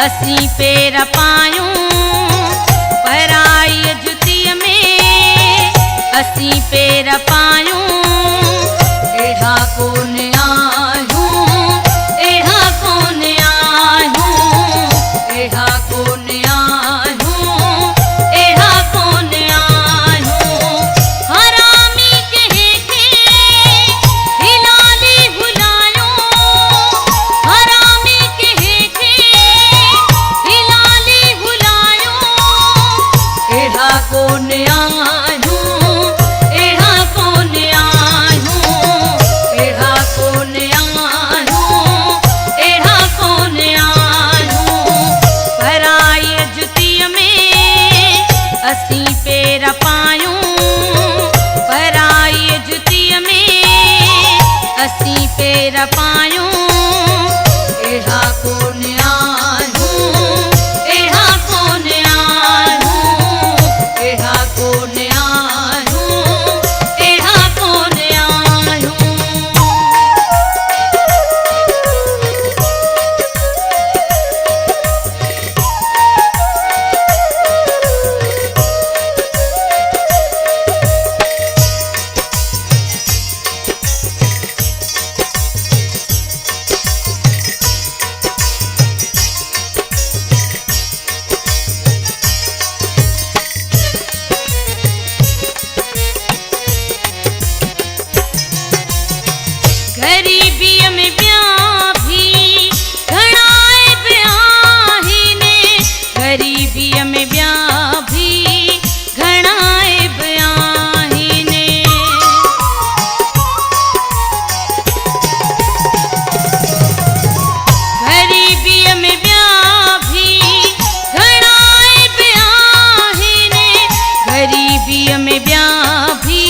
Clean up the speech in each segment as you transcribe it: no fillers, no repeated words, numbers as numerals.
असीं पेर पायूं पराई जुतीअ में, असीं पेर पायूं अहिड़ा कोन आहियूं, अहिड़ा कोन आहियूं, अहिड़ा कोन आहियूं, अहिड़ा कोन आहियूं। हरामी कंहिंखे हिलाली भुलायूं, हरामी कंहिंखे हिलाली भुलायूं, अहिड़ा कोन आहियूं, अहिड़ा कोन आहियूं, अहिड़ा कोन आहियूं, अहिड़ा कोन आहियूं। पराई जुतीअ में असीं पेर पायूं, पराई जुतीअ में असीं पेर पायूं अहिड़ा कोन आहियूं, अहिड़ा कोन आहियूं, अहिड़ा कोन आहियूं, अहिड़ा कोन आहियूं। गरीबीअ में ॿिया भी घणा ऐब आहिनि, गरीबीअ में ॿिया भी घणा ऐब आहिनि। गरीबीअ में ॿिया भी घणा ऐब आहिनि, गरीबीअ में ॿिया भी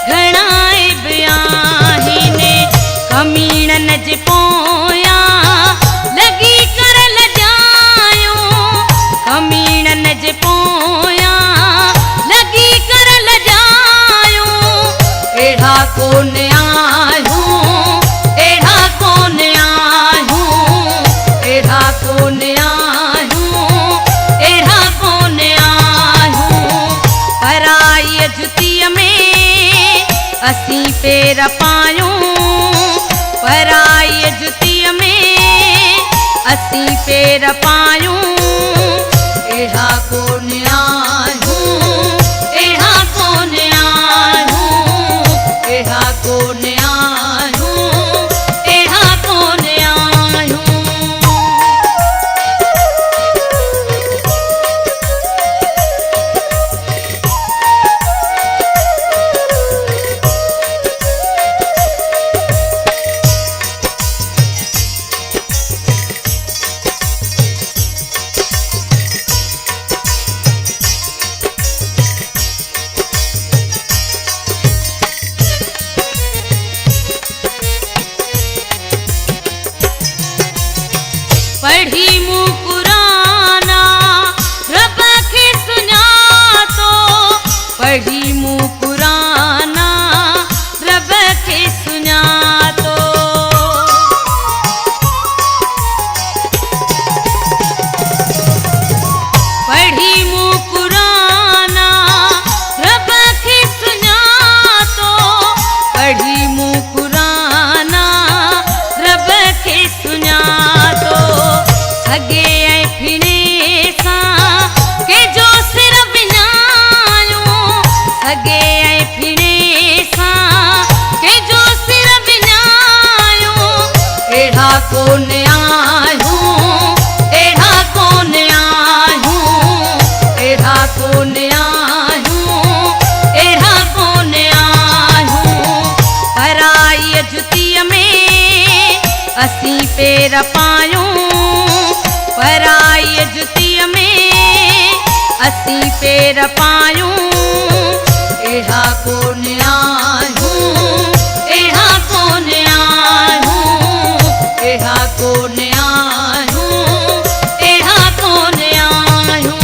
घणा ऐब आहिनि। कमीणनि जे पोयां लॻी कर लॼायूं, कमीणनि जे पोयां लॻी कर लॼायूं, अहिड़ा कोन आहियूं, अहिड़ा कोन आहियूं, अहिड़ा कोन आहियूं, अहिड़ा कोन आहियूं। पराई जुतीअ में असीं पेर पायूं, पराई जुतीअ में असीं पेर पायूं अहिड़ा कोन आहियूं, अहिड़ा कोन आहियूं, अहिड़ा कोन आहियूं, अहिड़ा कोन आहियूं। पढ़ी मूं कुराना रब खे सुञातो, पढ़ी मूं कुराना रब खे सुञातो। पढ़ी मूं कुराना रब खे सुञातो, पढ़ी मूं कुराना रब खे सुञातो। सॻे ऐं फिणे सां कंहिंजो सिर विञायूं, सॻे ऐं फिणे सां कंहिंजो सिर विञायूं, अहिड़ा कोन आहियूं, अहिड़ा कोन आहियूं, अहिड़ा कोन आहियूं, अहिड़ा कोन आहियूं। पराई जुतीअ में असीं पेर पायूं, पराई जुतीअ में असीं पेर पायूं अहिड़ा कोन आहियूं, अहिड़ा कोन आहियूं, अहिड़ा कोन आहियूं, अहिड़ा कोन आहियूं।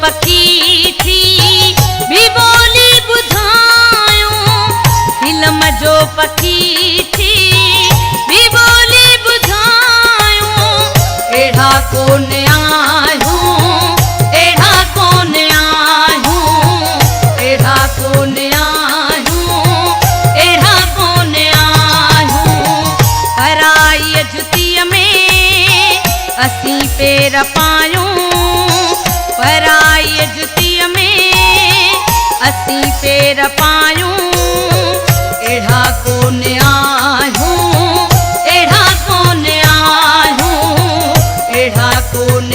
पखी थी भी बोली ॿुधायूं फिल्म जो पखी थी भी बोली ॿुधायूं अहिड़ा कोन आहियूं अहिड़ा कोन आहियूं अहिड़ा कोन आहियूं अहिड़ा कोन आहियूं पराईअ जुतीअ में असीं पेर पायूं पराईअ जुतीअ में असीं पेर पायूं अहिड़ा कोन आहियूं अहिड़ा कोन आहियूं अहिड़ा कोन